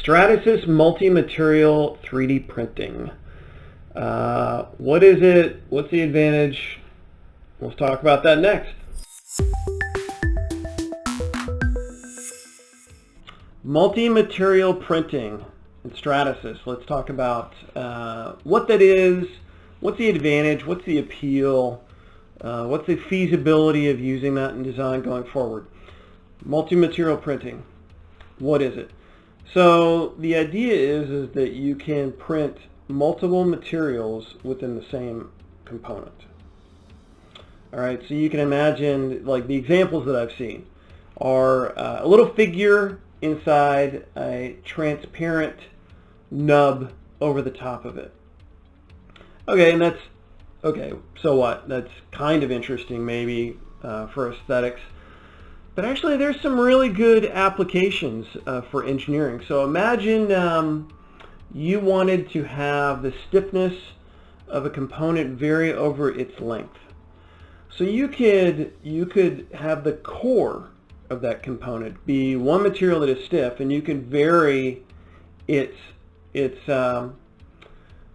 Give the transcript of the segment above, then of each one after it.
Stratasys multi-material 3D printing. What is it? What's the advantage? Let's talk about that next. Multi-material printing in Stratasys. Let's talk about what that is, what's the advantage, what's the appeal, what's the feasibility of using that in design going forward. Multi-material printing, what is it? So the idea is that you can print multiple materials within the same component. All right, so you can imagine, like the examples that I've seen are a little figure inside a transparent nub over the top of it. Okay, and that's, okay, so what? That's kind of interesting maybe for aesthetics. But actually there's some really good applications for engineering. So imagine you wanted to have the stiffness of a component vary over its length. So you could have the core of that component be one material that is stiff, and you can vary its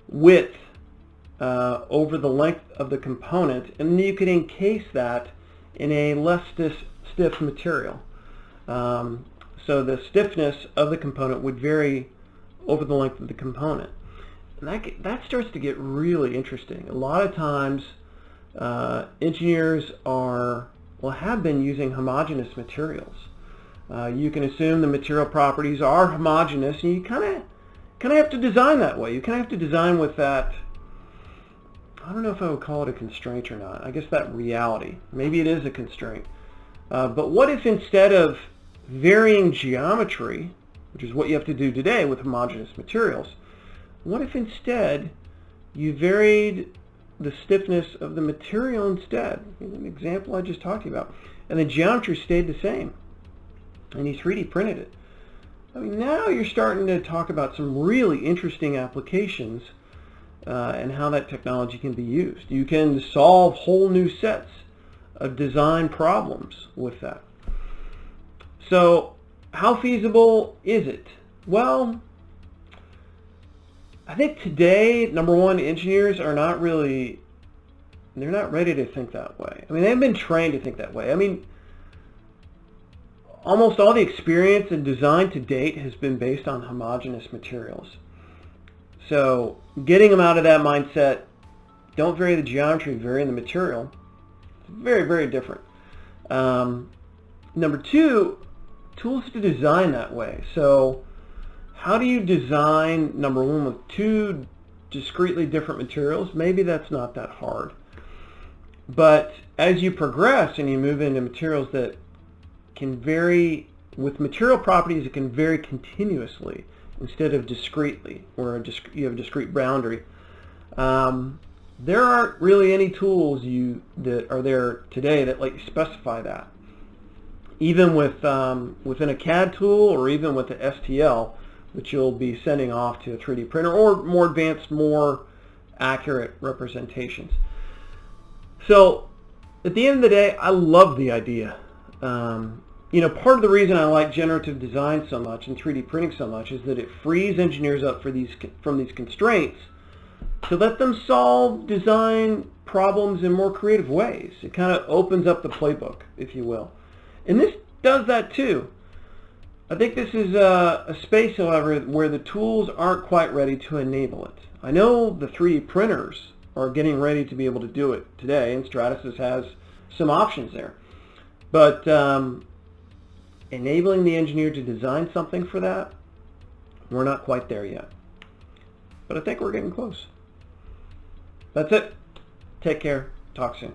width over the length of the component, and then you could encase that in a less stiff material. So the stiffness of the component would vary over the length of the component. And that starts to get really interesting. A lot of times engineers have been using homogeneous materials. You can assume the material properties are homogeneous, and you kind of have to design that way. You kind of have to design with that, I don't know if I would call it a constraint or not. I guess that reality. Maybe it is a constraint. But what if instead of varying geometry, which is what you have to do today with homogeneous materials, what if instead you varied the stiffness of the material instead? An example I just talked to you about. And the geometry stayed the same. And you 3D printed it. I mean, now you're starting to talk about some really interesting applications and how that technology can be used. You can solve whole new sets of design problems with that. So how feasible is it? Well, I think today, number one, engineers are not really, they're not ready to think that way. I mean, they've been trained to think that way. I mean, almost all the experience in design to date has been based on homogeneous materials. So getting them out of that mindset, don't vary the geometry, vary the material, it's very, very different. Number two, tools to design that way. So how do you design, number one, with two discretely different materials? Maybe that's not that hard. But as you progress and you move into materials that can vary, with material properties that can vary continuously instead of discretely, where you have a discrete boundary, there aren't really any tools that are there today that let you specify that. Even with within a CAD tool, or even with the STL, which you'll be sending off to a 3D printer, or more advanced, more accurate representations. So at the end of the day, I love the idea. Part of the reason I like generative design so much and 3D printing so much is that it frees engineers up from these constraints to let them solve design problems in more creative ways. It kind of opens up the playbook, if you will. And this does that too. I think this is a space, however, where the tools aren't quite ready to enable it. I know the 3D printers are getting ready to be able to do it today, and Stratasys has some options there. But enabling the engineer to design something for that, we're not quite there yet. But I think we're getting close. That's it. Take care. Talk soon.